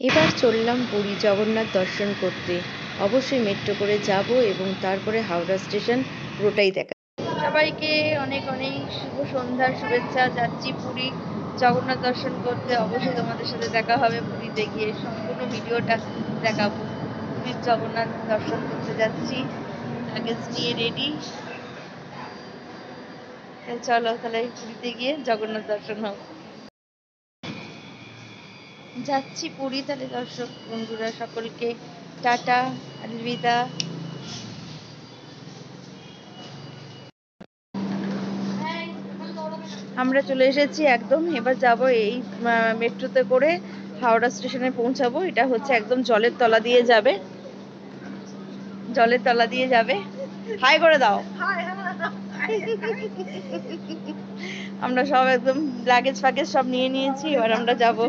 এবার চললাম পুরী জগন্নাথ দর্শন করতে। অবশ্যই মেট্রো করে যাব এবং তারপরে হাওড়া স্টেশন পুরোটাই দেখা। সবাইকে অনেক অনেক শুভ সন্ধ্যার শুভেচ্ছা। যাচ্ছি পুরী জগন্নাথ দর্শন করতে। অবশ্যই তোমাদের সাথে দেখা হবে পুরীতে গিয়ে, সম্পূর্ণ ভিডিওটা দেখাবো। পুরীর জগন্নাথ দর্শন করতে যাচ্ছি, লাগেজ নিয়ে রেডি। চলো তাহলে পুরীতে গিয়ে জগন্নাথ দর্শন হোক। যাচ্ছি পুরী, তাহলে দর্শক বন্ধুরা সকলকে টাটা, আলবিদা। আমরা চলে এসেছি একদম। এবার যাব এই মেট্রোতে করে হাওড়া স্টেশনে পৌঁছাবো। এটা হচ্ছে একদম জলের তলা দিয়ে যাবে, জলের তলা দিয়ে যাবে। হাই করে দাও। আমরা সব একদম লাগেজ ফাগেজ সব নিয়ে নিয়েছি, এবার আমরা যাব।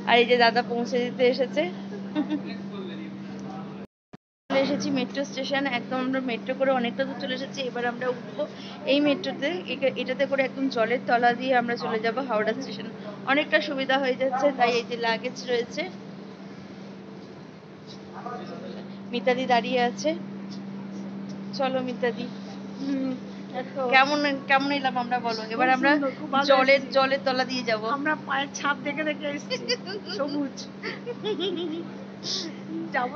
আর এই যে দাদা পৌঁছে দিতে এসেছে। চলে এসেছি মেট্রো স্টেশন একদম। আমরা মেট্রো করে অনেকটা দূর চলে এসেছি। এবার আমরা উঠবো এই মেট্রোতে। এটাতে করে একদম জলের তলা দিয়ে আমরা চলে যাব হাওড়া স্টেশন। অনেকটা সুবিধা হয়ে যাচ্ছে, তাই এই যে লাগেজ রয়েছে। মিতাদি দাঁড়িয়ে আছে। চলো মিতাদি। কেমন কেমন এলাম আমরা বলো। এবার আমরা জলের তলা দিয়ে যাব। আমরা পায়ের ছাপ দেখে দেখে এসেছি। সবুজ যাব,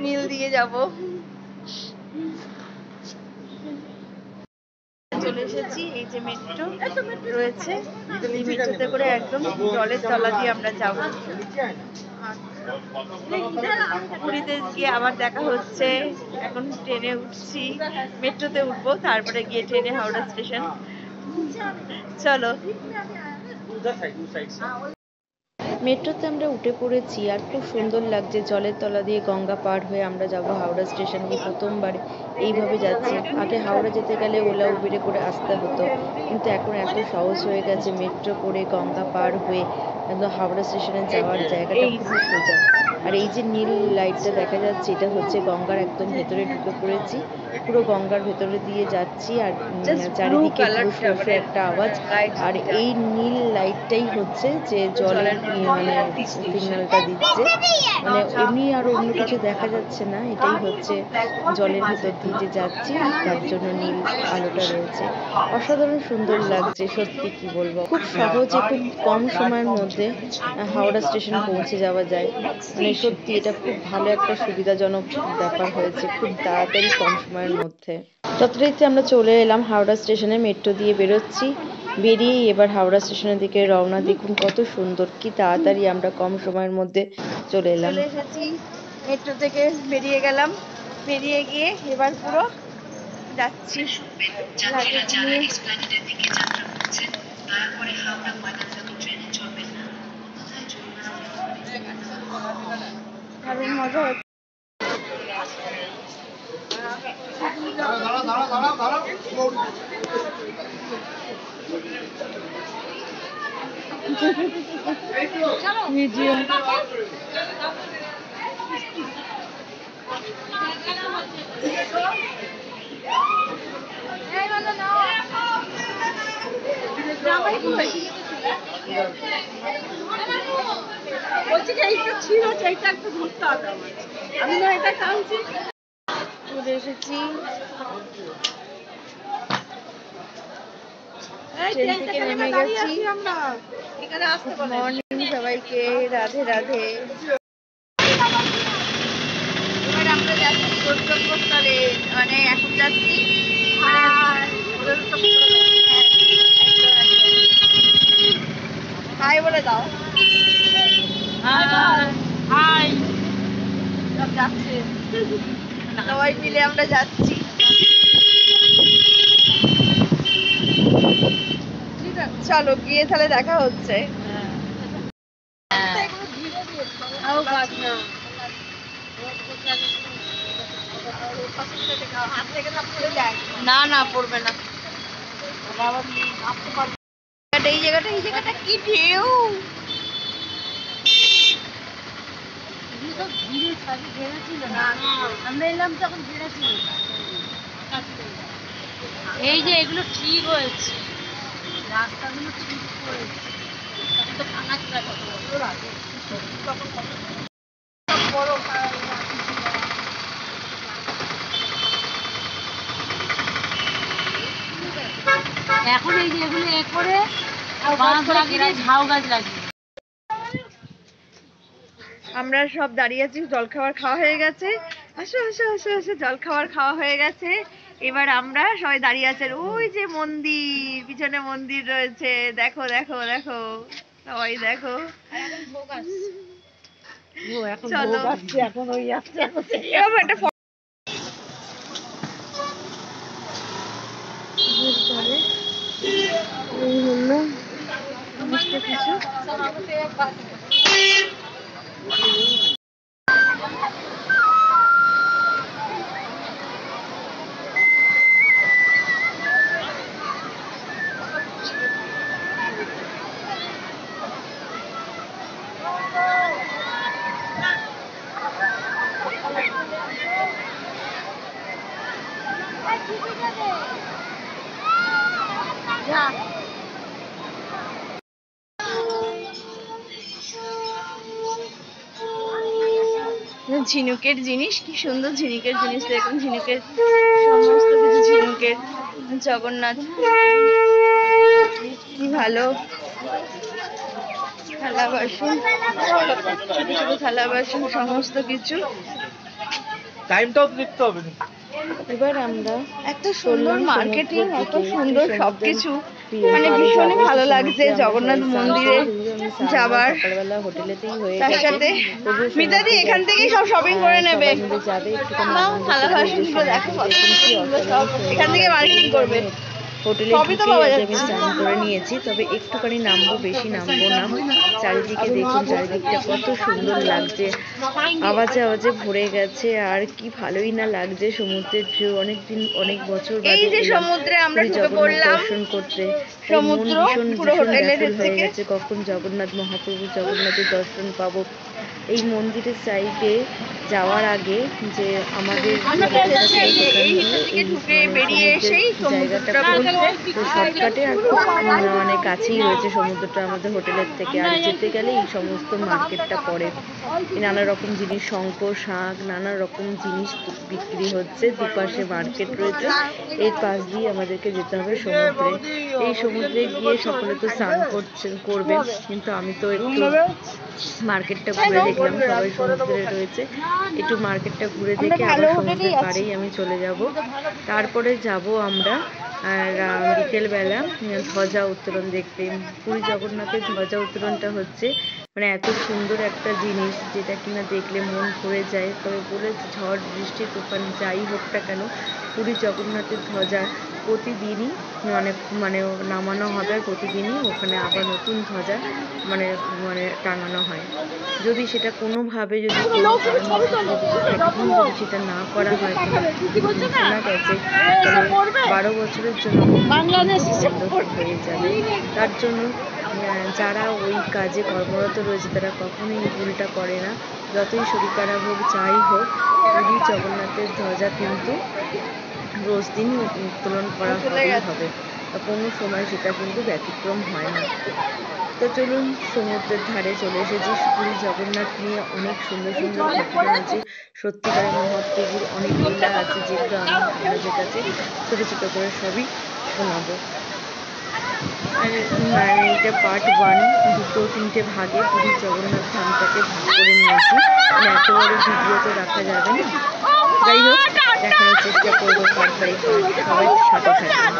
নীল দিয়ে যাব। চলে এসেছি, এই যে মেট্রো রয়েছে, এই মেট্রোতে করে একদম জলের তলা দিয়ে আমরা যাব। পুরীতে গিয়ে আবার দেখা হচ্ছে। এখন ট্রেনে উঠছি, মেট্রোতে উঠবো, তারপরে গিয়ে ট্রেনে হাওড়া স্টেশন। চলো। মেট্রোতে আমরা উঠে পড়েছি, আর খুব সুন্দর লাগছে। জলের তলা দিয়ে গঙ্গা পার হয়ে আমরা যাব হাওড়া স্টেশন। এই প্রথমবার এইভাবে যাচ্ছি। আগে হাওড়া যেতে গেলে ওলা উবেরে করে আসতে হতো, কিন্তু এখন এত সহজ হয়ে গেছে। মেট্রো করে গঙ্গা পার হয়ে একদম হাওড়া স্টেশনে যাওয়ার জায়গাটা খুবই সোজা। আর এই যে নীল লাইটটা দেখা যাচ্ছে, এটা হচ্ছে গঙ্গার একদম ভেতরে ঢুকে পড়েছি। পুরো গঙ্গার ভেতরে দিয়ে যাচ্ছি, আর চারিদিকে পুরো শস্য একটা আওয়াজ। আর এই নীল লাইটটাই হচ্ছে যে জলের মানে সিগন্যালটা দিচ্ছে। মানে এমনি আর অন্য কিছু দেখা যাচ্ছে না, এটাই হচ্ছে জলের ভেতর দিয়ে যে যাচ্ছি তার জন্য নীল আলোটা রয়েছে। অসাধারণ সুন্দর লাগছে, সত্যি কি বলবো। খুব সহজে খুব কম সময়ের মধ্যে হাওড়া স্টেশন পৌঁছে যাওয়া যায়। মানে সত্যি এটা খুব ভালো একটা সুবিধাজনক ব্যাপার হয়েছে, খুব তাড়াতাড়ি কম সময়ের মধ্যে। যথারীতি আমরা চলে এলাম হাওড়া স্টেশনে, মেট্রো দিয়ে বেরোচ্ছি। বেরিয়ে এবার হাওড়া স্টেশনের দিকে রওনা। দেখুন কত সুন্দর, কি তাড়াতাড়ি আমরা কম সময়ের মধ্যে চলে এলাম। চলে এসেছি, মেট্রো থেকে বেরিয়ে গেলাম। বেরিয়ে গিয়ে এবার পুরো যাচ্ছি লাগেজ নিয়ে। দারুণ মজা হচ্ছে। মিউজিয়াম বলছি যে এইটা ছিল, এইটা একটু ঘুরতে হবে। আমি না এটা কাঁদছি। চলে এসেছি, ট্রেন থেকে নেমে গেছি। মর্নিং সবাইকে, রাধে রাধে। এবার আমরা যাচ্ছি গন্তব্যস্থলে, মানে এখন যাচ্ছি হাই বলে দাও। হাই। সব যাচ্ছে, সবাই মিলে আমরা যাচ্ছি। চলো গিয়ে তাহলে দেখা হচ্ছে। না না পড়বে না। এই জায়গাটা কি ঢেউ। আমরা এলাম তখন ঘেরা ছিল। এই যে এগুলো ঠিক হয়েছে, রাস্তাগুলো ঠিক করেছে, তখন তো ভাঙা ছিল কত বছর আগে। এখন এই যে এগুলো করে বাঁশ লাগিয়ে ঝাউ গাছ লাগিয়ে আমরা সব দাঁড়িয়ে আছি, জল খাবার খাওয়া হয়ে গেছে। আসো আসো আসো আসো, জল খাবার খাওয়া হয়ে গেছে। এবার আমরা সবাই দাঁড়িয়ে আছি, ওই যে মন্দির, পিছনে মন্দির রয়েছে, দেখো দেখো দেখো, সবাই দেখো। চলো এখন ওই আসছে, একটা এই হলো সমস্ত কিছু। ঝিনুকের জিনিস, কি সুন্দর ঝিনুকের জিনিস, দেখুন ঝিনুকের সমস্ত কিছু, ঝিনুকের জগন্নাথ, কি ভালো থালা বাসন, ছোট ছোট থালা বাসন, সমস্ত কিছু। টাইমটাও দেখতে হবে। এবার আমরা এত সুন্দর মার্কেটিং, এত সুন্দর সবকিছু, মানে ভীষণই ভালো লাগছে জগন্নাথ মন্দিরে যাবার। তার সাথে মিতাদি এখান থেকেই সব শপিং করে নেবে, থালা বাসনগুলো দেখো এখান থেকে মার্কেটিং করবে। হোটেলে ঢুকে আমি স্নান করে নিয়েছি, তবে একটুখানি নামবো, বেশি নামবো না। চারিদিকে দেখুন, চারিদিকটা কত সুন্দর লাগছে, আওয়াজে আওয়াজে ভরে গেছে, আর কি ভালোই না লাগছে সমুদ্রের ভিউ। অনেকদিন, অনেক বছর বাদে সমুদ্রে আমরা দর্শন করতে, সমুদ্র ভীষণ ব্যাকুল হয়ে গেছে, কখন জগন্নাথ মহাপ্রভু জগন্নাথের দর্শন পাবো। এই মন্দিরের সাইডে যাওয়ার আগে যে আমাদের জায়গাটা তো শর্টকাটে আর মানে কাছেই রয়েছে সমুদ্রটা আমাদের হোটেলের থেকে। আর যেতে গেলে এই সমস্ত মার্কেটটা পড়ে, নানা রকম জিনিস, শঙ্খ শাঁখ নানা রকম জিনিস বিক্রি হচ্ছে, দুপাশে মার্কেট রয়েছে। এর পাশ দিয়ে আমাদেরকে যেতে হবে সমুদ্রে। এই সমুদ্রে গিয়ে সকলে তো স্নান করবে, কিন্তু আমি তো একটু মার্কেটটা ঘুরে দেখলাম, সবাই সমুদ্রে রয়েছে, একটু মার্কেটটা ঘুরে দেখে আবার সমুদ্রের পাড়েই আমি চলে যাব। তারপরে যাব আমরা বিকেলবেলা ধ্বজা উত্তোলন দেখতে। পুরী জগন্নাথের ধ্বজা উত্তোলনটা হচ্ছে মানে এত সুন্দর একটা জিনিস, যেটা কিনা দেখলে মন ভরে যায়। তবে বলেছে ঝড় বৃষ্টি তুফান যাই হোক না কেন, পুরী জগন্নাথের ধ্বজা প্রতিদিনই মানে নামানো হবে, আর প্রতিদিনই ওখানে আবার নতুন ধ্বজা মানে মানে টাঙানো হয়। যদি সেটা কোনোভাবে যদি সেটা না করা হয়, শোনা গেছে 12 বছরের জন্য হয়ে যাবে। তার জন্য যারা ওই কাজে কর্মরত রয়েছে তারা কখনোই এই ভুলটা করে না। যতই শরীর খারাপ হোক, যাই হোক, পুরী জগন্নাথের ধ্বজা কিন্তু রোজ দিনই উত্তোলন করা হবে, কোনো সময় সেটা কিন্তু ব্যতিক্রম হয় না। তো চলুন, সমুদ্রের ধারে চলে এসেছি। পুরী জগন্নাথ নিয়ে অনেক সুন্দর সুন্দর ঘটনা আছে, সত্যিকারের মহাপ্রভুর অনেক লীলা আছে, যেগুলো আমি আপনাদের কাছে ছোট ছোট করে সবই শোনাবো। আর এটা পার্ট 1, 2, 3টে ভাগে পুরী জগন্নাথ ধামটাকে ভাগ করে নিয়েছি। মানে এত বড় ভিডিও তো রাখা যাবে না, যাই হোক দেখানোর চেষ্টা করবো পার্ট বাই পার্ট। সবাই সাথে থাকবেন।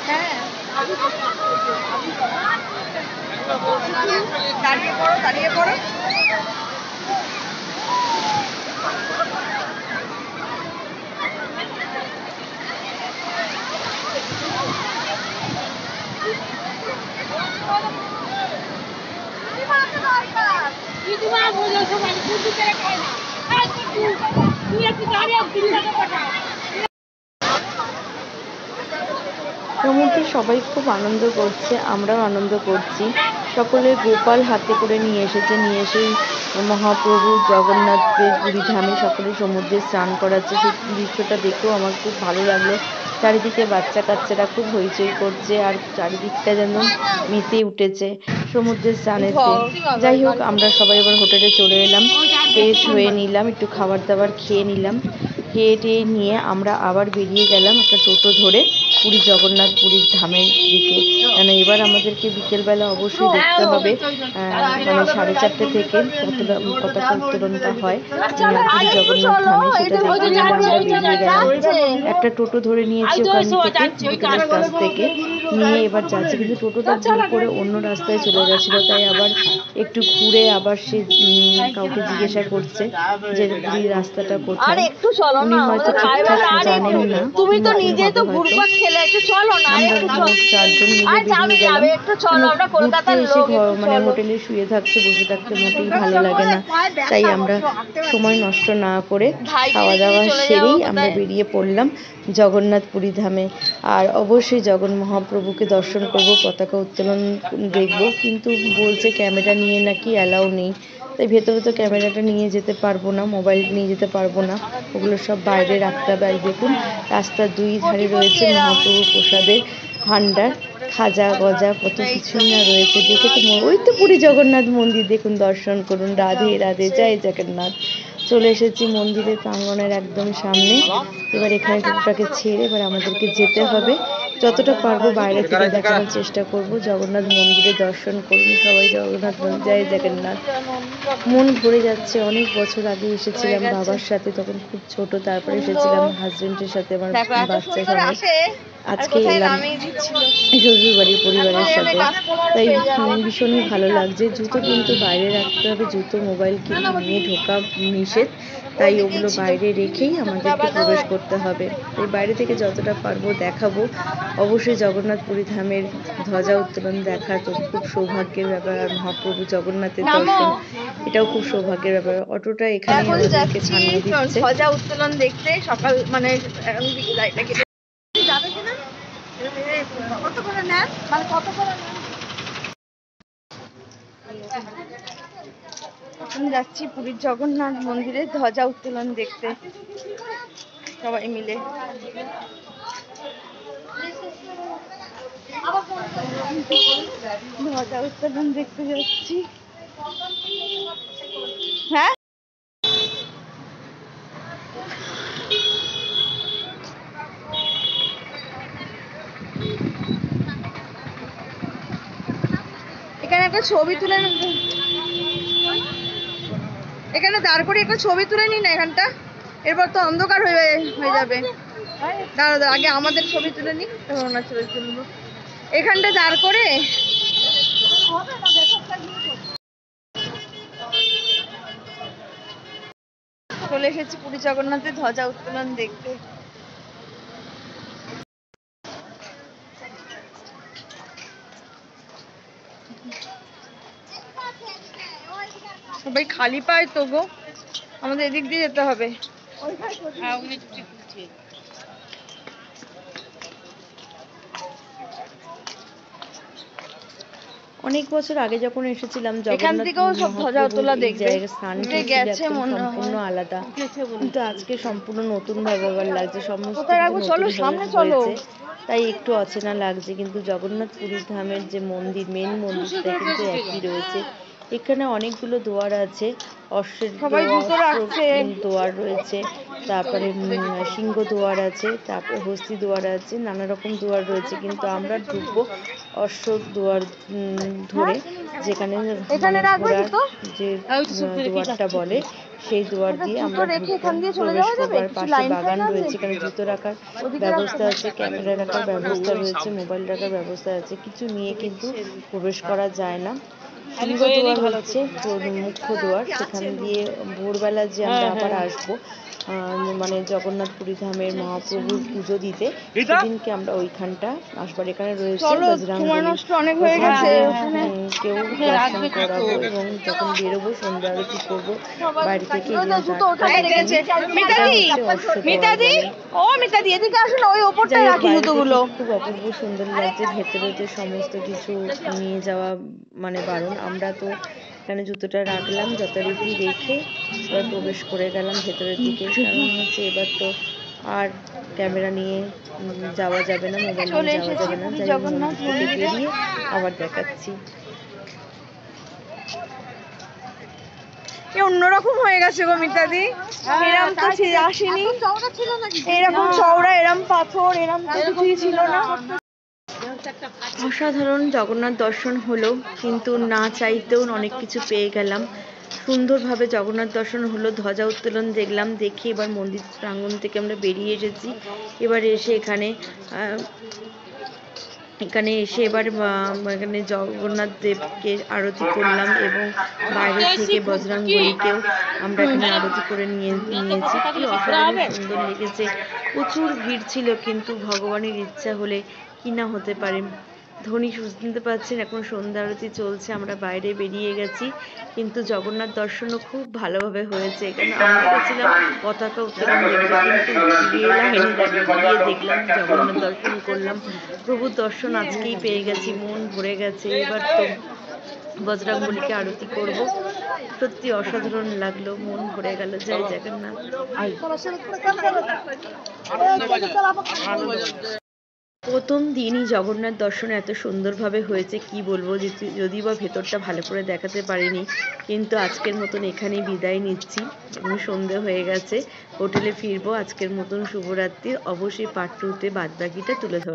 হ্যাঁ। দাঁড়িয়ে পড়ো, দাঁড়িয়ে পড়ো। দিদিমা বললো সবাই দুধ করে খায় না। আর তুই একটু দাঁড়িয়ে দিদিমাকে পাঠা। সমুদ্রে সবাই খুব আনন্দ করছে, আমরাও আনন্দ করছি। সকলে গোপাল হাতে করে নিয়ে এসেছে, নিয়ে এসে মহাপ্রভু জগন্নাথের পুরী ধামে সকলে সমুদ্রে স্নান করাচ্ছে। সেই দৃশ্যটা দেখেও আমার খুব ভালো লাগলো। চারিদিকে বাচ্চা কাচ্চারা খুব হইচই করছে, আর চারিদিকটা যেন মেতে উঠেছে সমুদ্রের স্নানেতে। যাই হোক, আমরা সবাই এবার হোটেলে চলে এলাম, ফ্রেশ হয়ে নিলাম, একটু খাবার দাবার খেয়ে নিলাম। খেয়ে টেয়ে নিয়ে আমরা আবার বেরিয়ে গেলাম একটা টোটো ধরে পুরী জগন্নাথ পুরীর ধামের দিকে। কেন এবার আমাদেরকে বিকেলবেলা অবশ্যই দেখতে হবে, মানে 4:30 থেকে পতাকা উত্তোলনটা হয় পুরী জগন্নাথ ধামে, সেটা দেখতে গেলে আমরা বেরিয়ে গেলাম। একটা টোটো ধরে নিয়েছি ওখান থেকে, হোটেলের কাছ থেকে নিয়ে এবার যাচ্ছি, কিন্তু টোটোটা ভুল করে অন্য রাস্তায় চলে গেছিলো, তাই আবার একটু ঘুরে আবার সে কাউকে জিজ্ঞাসা করছে যে পুরীর রাস্তাটা কোথায়। উনি হয়তো ঠিকঠাক জানেন না, তুমি তো নিজে তো ঘুরপাক খেলে, একটু চলো না, আমরা মোট 4 জন মিলে বেরিয়ে গেলাম। একটু চলো, আমরা ঘুরতে কলকাতার এসে লোক, মানে হোটেলে শুয়ে থাকতে বসে থাকতে মোটেই ভালো লাগে না, তাই আমরা সময় নষ্ট না করে খাওয়া দাওয়া সেরেই আমরা বেরিয়ে পড়লাম জগন্নাথ পুরী ধামে। আর অবশ্যই জগন মহাপ্রভুকে দর্শন করব, পতাকা উত্তোলন দেখব, কিন্তু বলছে ক্যামেরা নিয়ে নাকি অ্যালাউ নেই, তাই ভেতরে তো ক্যামেরাটা নিয়ে যেতে পারবো না, মোবাইল নিয়ে যেতে পারবো না, ওগুলো সব বাইরে রাখতে হবে। আর দেখুন রাস্তার দুই ধারে রয়েছে মহাপ্রভু প্রসাদের ভান্ডার, খাজা গজা কত কিছুই না রয়েছে। দেখে তো ওই তো পুরী জগন্নাথ মন্দির, দেখুন দর্শন করুন, রাধে রাধে, জয় জগন্নাথ। চলে এসেছি মন্দিরের প্রাঙ্গণের একদম সামনে। এবার এখানে টোটোটাকে ছেড়ে এবার আমাদেরকে যেতে হবে, যতটা পারবো বাইরে থেকে দেখানোর চেষ্টা করব। জগন্নাথ মন্দিরে দর্শন করুন সবাই, জগন্নাথ মন্দির, জয় জগন্নাথ। মন ভরে যাচ্ছে। অনেক বছর আগে এসেছিলাম বাবার সাথে, তখন খুব ছোট, তারপরে এসেছিলাম হাজবেন্ডের সাথে, আমার বাচ্চা সমেত। আজকে এলাম শ্বশুর বাড়ির পরিবারের সাথে, তাই ভীষণই ভালো লাগছে। জুতো কিন্তু বাইরে রাখতে হবে, জুতো মোবাইল কিন্তু নিয়ে ঢোকা নিষেধ, তাই ওগুলো বাইরে রেখেই আমাদেরকে প্রবেশ করতে হবে। তাই বাইরে থেকে যতটা পারবো দেখাবো। অবশ্যই জগন্নাথ পুরী ধামের ধ্বজা উত্তোলন দেখা তো খুব সৌভাগ্যের ব্যাপার, আর মহাপ্রভু জগন্নাথের দর্শন এটাও খুব সৌভাগ্যের ব্যাপার। অটোটা এখানে আমাদেরকে থামিয়ে দিচ্ছে ধ্বজা উত্তোলন দেখতে। সকাল মানে যাবে কিনা, কত করে নেন, মানে কত করে নেন। এখন যাচ্ছি পুরীর জগন্নাথ মন্দিরে ধ্বজা উত্তোলন দেখতে সবাই মিলে। ধ্বজা উত্তোলন দেখতে যাচ্ছি। হ্যাঁ, এখানে একটা ছবি তুলে, এখানে দাঁড় করে একটা ছবি তুলে নি না এখানটা, এরপর তো অন্ধকার হয়ে যাবে। দাঁড়া দাঁড়া, আগে আমাদের ছবি তুলে নি, তারপর ওনার ছবি তুলবো। এখানটা দাঁড় করে চলে এসেছি পুরী জগন্নাথের ধ্বজা উত্তোলন দেখতে। সবাই খালি পায় তো গো, আমাদের এদিক দিয়ে যেতে হবে। অনেক বছর আগে যখন এসেছিলাম এখান থেকেও সব ধ্বজা তোলা দেখবে, স্থানটা গেছে সম্পূর্ণ আলাদা, কিন্তু আজকে সম্পূর্ণ নতুন ভাবে আবার লাগছে, সমস্ত চলো সামনে চলো, তাই একটু অচেনা লাগছে। কিন্তু জগন্নাথ পুরীর ধামের যে মন্দির, মেন মন্দিরটা কিন্তু একই রয়েছে। এখানে অনেকগুলো দুয়ার আছে, অশ্বের দুয়ার রয়েছে, তারপরে সিংহ দুয়ার আছে, তারপরে হস্তি দুয়ার আছে, নানা রকম দুয়ার রয়েছে, কিন্তু আমরা ঢুকবো অশ্ব দুয়ার ধরে, যেখানে ঘোড়ার যে দুয়ারটা বলে সেই দুয়ার দিয়ে জুতো আমরা রেখে এখান দিয়ে চলে প্রবেশ যাওয়া যাবে? করবো। আর কিছু পাশে লাইন বাগান ফাইন আছে? রয়েছে, এখানে জুতো রাখার ওদিকে ব্যবস্থা রাখতে আছে, ক্যামেরা রাখার ব্যবস্থা রয়েছে, মোবাইল রাখার ব্যবস্থা আছে। কিছু নিয়ে কিন্তু প্রবেশ করা যায় না। সিংহ দুয়ার হচ্ছে মুখ্য দুয়ার, সেখান দিয়ে ভোরবেলা যে আমরা আবার আসবো মানে জগন্নাথ পুরী ধামের মহাপ্রভুর পুজো দিতে, সেদিনকে আমরা ওইখানটা আসবার। এখানে রয়েছে চলো, সময় নষ্ট অনেক হয়ে গেছে ওখানে। কেউ দর্শন করাবো এবং যখন বেরোবো সন্ধ্যা আরতি করবো বাইরে থেকে। এই যে জুতো ওখানে আটটা রেখেছে। এটা মিতাদি, হচ্ছে অশ্বদ্বার মিতাদি, বলে। ও মিতাদি এদিকে আসো না, ওই ওপরটায় যাই হোক, রাখি বাইরে জুতোগুলো। থেকে খুব অপূর্ব সুন্দর লাগছে। ভেতরে যে সমস্ত কিছু নিয়ে যাওয়া মানে বারণ, আমরা তো এখানে জুতোটা রাখলাম যথারীতি রেখে এবার প্রবেশ করে গেলাম ভেতরের দিকে। কারণ হচ্ছে এবার তো আর ক্যামেরা নিয়ে যাওয়া যাবে না, মোবাইল চলে নিয়ে যাওয়া এসেছি যাবে না। পুরী যাই হোক, জগন্নাথ মন্দির থেকে মন্দিরে। বেরিয়ে আবার দেখাচ্ছি। এ অন্যরকম হয়ে গেছে গো মিতাদি, এরম তো আসেনি, এরকম চওড়া, এরম পাথর, এরম তো কিছুই ছিল না। অসাধারণ জগন্নাথ দর্শন হলো, কিন্তু না চাইতেও অনেক কিছু পেয়ে গেলাম। সুন্দরভাবে জগন্নাথ দর্শন হলো, ধ্বজা উত্তোলন দেখলাম, দেখে এবার মন্দির প্রাঙ্গণ থেকে আমরা বেরিয়ে এসেছি। এবার এসে এখানে এসে এবার এখানে জগন্নাথ দেবকে আরতি করলাম এবং বাইরে থেকে বজরং বলিকেও আমরা এখানে আরতি করে নিয়েছি। কি অসাধারণ সুন্দর লেগেছে। প্রচুর ভিড় ছিল, কিন্তু ভগবানের ইচ্ছা হলে কি না হতে পারে। ধ্বনি শুনতে পাচ্ছেন, এখন সন্ধ্যা আরতি চলছে, আমরা বাইরে বেরিয়ে গেছি। কিন্তু জগন্নাথ দর্শনও খুব ভালোভাবে হয়েছে। এখানে আমরা গেছিলাম পতাকা উত্তোলন দেখতে, কিন্তু গিয়ে লাইনে গিয়ে দেখলাম, জগন্নাথ দর্শন করলাম। প্রভুর দর্শন আজকেই পেয়ে গেছি, মন ভরে গেছে। এবার তো বজরংবলীকে আরতি করব। সত্যি অসাধারণ লাগলো, মন ভরে গেল। জয় জগন্নাথ। প্রথম দিনই জগন্নাথ দর্শন এত সুন্দরভাবে হয়েছে কি বলবো, যদিও বা ভেতরটা ভালো করে দেখাতে পারিনি। কিন্তু আজকের মতন এখানেই বিদায় নিচ্ছি, সন্ধে হয়ে গেছে, হোটেলে ফিরবো। আজকের মতন শুভরাত্রি। অবশ্যই পার্ট 2-তে বাদবাকিটা তুলে ধরবো।